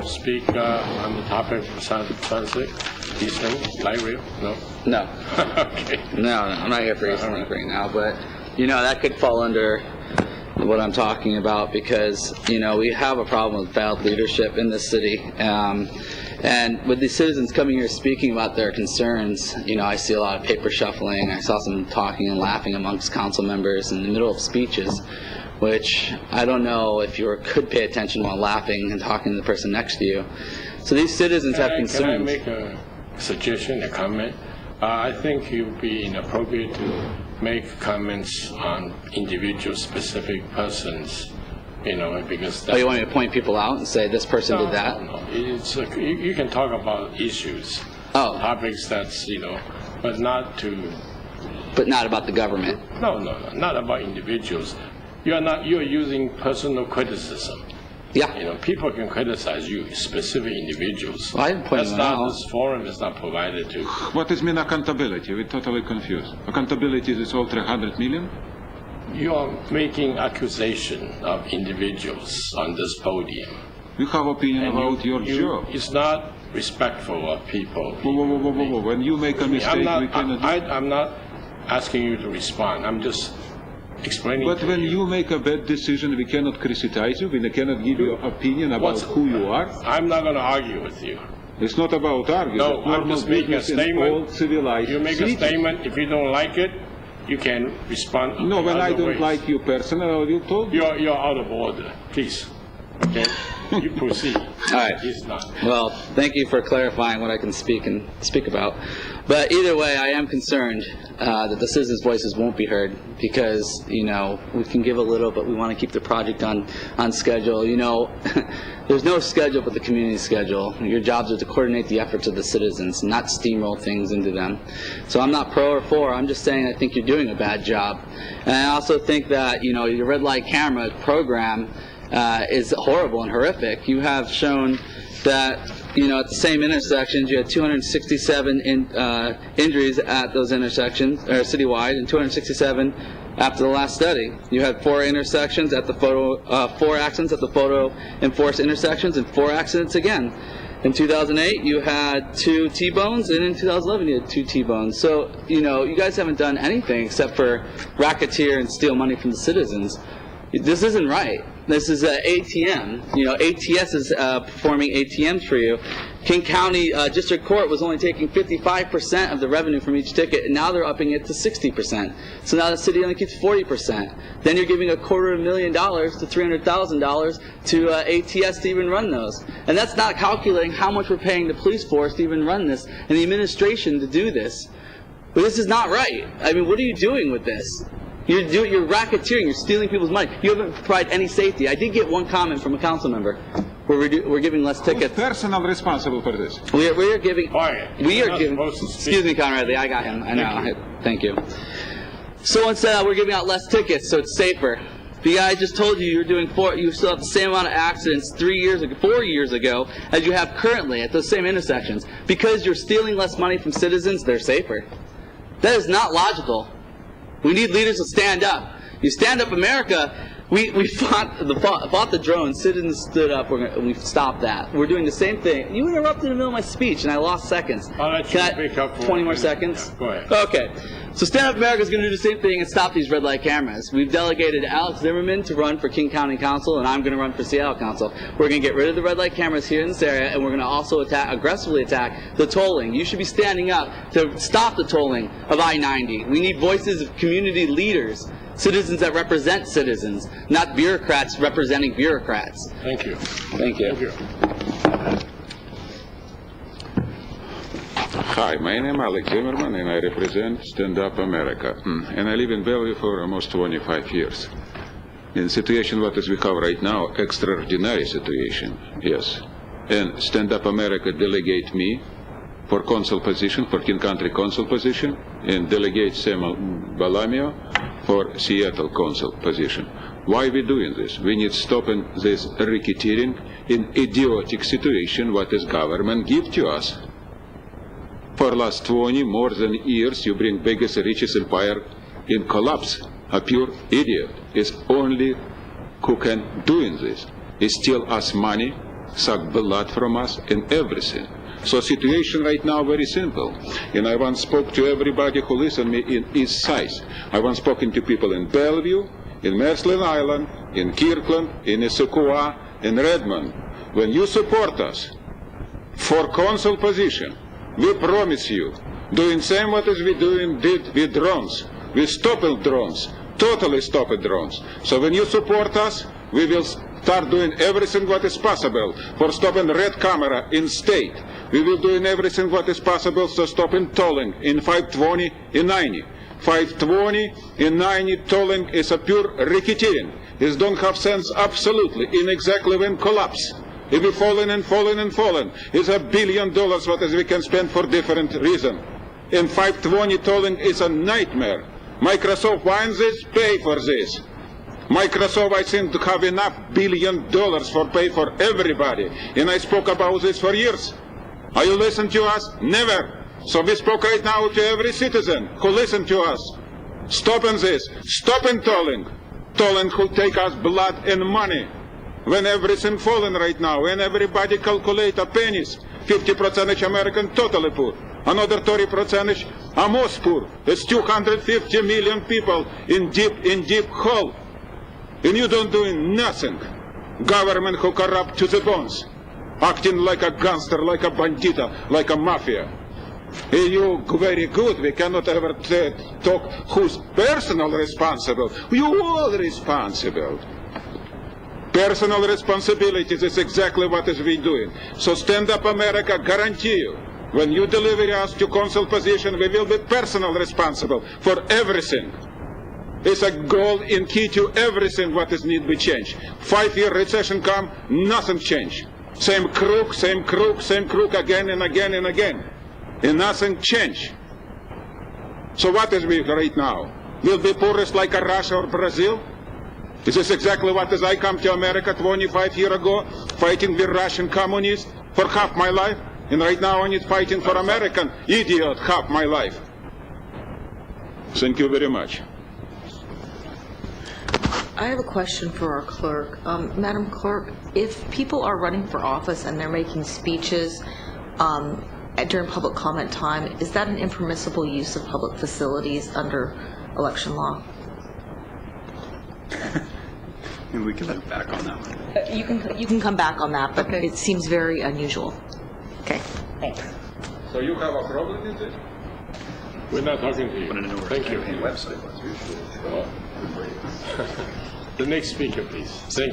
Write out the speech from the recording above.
speak on the topic of transit, Eastlink, light rail? No? No. Okay. No, I'm not here for Eastlink right now, but, that could fall under what I'm talking about because, we have a problem with bad leadership in this city. And with these citizens coming here speaking about their concerns, I see a lot of paper shuffling. I saw some talking and laughing amongst council members in the middle of speeches, which I don't know if you could pay attention while laughing and talking to the person next to you. So these citizens have concerns. Can I make a suggestion, a comment? I think it would be inappropriate to make comments on individual specific persons, because you want me to point people out and say this person did that? No. It's you can talk about issues, topics that's, but not to... But not about the government? No, not about individuals. You're using personal criticism. Yeah. People can criticize you, specific individuals. Well, I didn't point them out. This forum is not provided to. What does mean accountability? We're totally confused. Accountability is all 300 million? You are making accusation of individuals on this podium. You have opinion about your job. It's not respectful of people. Whoa. When you make a mistake, we cannot... I'm not asking you to respond. I'm just explaining. But when you make a bad decision, we cannot criticize you. We cannot give you opinion about who you are. I'm not going to argue with you. It's not about arguing. No, I'm just making a statement. You make a statement. If you don't like it, you can respond. No, when I don't like you personally, you told me. You're out of order. Please. Okay? You proceed. All right. He's not. Well, thank you for clarifying what I can speak about. But either way, I am concerned that the citizens' voices won't be heard because, we can give a little, but we want to keep the project on schedule. There's no schedule but the community schedule. Your jobs are to coordinate the efforts of the citizens, not steamroll things into them. So I'm not pro or for. I'm just saying I think you're doing a bad job. And I also think that, your red light camera program is horrible and horrific. You have shown that, at the same intersections, you had 267 injuries at those intersections, or citywide, and 267 after the last study. You had 4 intersections at the 4 accidents at the photo enforced intersections, and 4 accidents again. In 2008, you had 2 T-bones, and in 2011, you had 2 T-bones. So, you guys haven't done anything except for racketeer and steal money from the citizens. This isn't right. This is ATM. ATS is performing ATMs for you. King County District Court was only taking 55% of the revenue from each ticket, and now they're upping it to 60%. So now the city only keeps 40%. Then you're giving $250,000 to $300,000 to ATS to even run those. And that's not calculating how much we're paying the police force to even run this, and the administration to do this. But this is not right. I mean, what are you doing with this? You're racketeering. You're stealing people's money. You haven't provided any safety. I did get one comment from a council member where we're giving less tickets. Who's personally responsible for this? We are giving. Quiet. We are giving. Excuse me, Conrad Lee. I got him. I know. Thank you. So instead, we're giving out less tickets, so it's safer. The guy just told you you still have the same amount of accidents 4 years ago as you have currently at those same intersections. Because you're stealing less money from citizens, they're safer. That is not logical. We need leaders to stand up. You StandUP-America, we fought the drones. Citizens stood up. We stopped that. We're doing the same thing. You interrupted in the middle of my speech, and I lost seconds. I'll let you pick up for 20 more seconds? Yeah, go ahead. Okay. So StandUP-America is going to do the same thing and stop these red light cameras. We've delegated Alex Zimmerman to run for King County Council, and I'm going to run for Seattle Council. We're going to get rid of the red light cameras here in this area, and we're going to also aggressively attack the tolling. You should be standing up to stop the tolling of I-90. We need voices of community leaders, citizens that represent citizens, not bureaucrats representing bureaucrats. Thank you. Thank you. Thank you. Hi, my name is Alex Zimmerman, and I represent StandUP-America. And I live in Bellevue for almost 25 years. In the situation what is we have right now, extraordinary situation, yes. And StandUP-America delegate me for consul position, for King Country consul position, and delegate Sam Balamio for Seattle consul position. Why we doing this? We need stopping this racketeering in idiotic situation what is government give to us. For last 20 more than years, you bring biggest, richest empire in collapse. A pure idiot is only who can doing this. He steal us money suck blood from us and everything. So situation right now very simple. And I once spoke to everybody who listened me in East Side. I once spoken to people in Bellevue, in Merced Island, in Kirkland, in Issaquah, in Redmond. When you support us for council position, we promise you, doing same what as we did with drones. We stopped drones, totally stopped drones. So when you support us, we will start doing everything what is possible for stopping red camera in state. We will doing everything what is possible to stopping tolling in 520 in 90. 520 in 90 tolling is a pure racketeering. It don't have sense absolutely in exactly when collapse. If we falling and falling and falling, it's $1 billion what is we can spend for different reason. And 520 tolling is a nightmare. Microsoft wants this, pay for this. Microsoft, I think, to have enough $1 billion for pay for everybody. And I spoke about this for years. Are you listening to us? Never. So we spoke right now to every citizen who listened to us. Stopping this. Stopping tolling. Tolling who take us blood and money. When everything falling right now, when everybody calculate a pennies, 50% American totally poor. Another 30% are most poor. It's 250 million people in deep hole. And you don't doing nothing. Government who corrupt to the bones. Acting like a gangster, like a bandita, like a mafia. And you very good. We cannot ever talk who's personal responsible. You all responsible. Personal responsibilities is exactly what is we doing. So Stand Up America guarantee you, when you deliver us to council position, we will be personal responsible for everything. It's a goal and key to everything what is need to be changed. 5-year recession come, nothing change. Same crook again and again and again. And nothing change. So what is we right now? We'll be poorest like a Russia or Brazil? Is this exactly what as I come to America 25 years ago, fighting with Russian communists for half my life? And right now I need fighting for American idiot half my life. Thank you very much. I have a question for our clerk. Madam Clerk, if people are running for office and they're making speeches during public comment time, is that an impermissible use of public facilities under election law? And we can look back on that one. You can come back on that, but Okay. it sees very unusual. Okay, thanks. So you have a problem with it? We're not talking to you. Want to know where Thank the you. campaign website was. The next speaker, please. Thank you.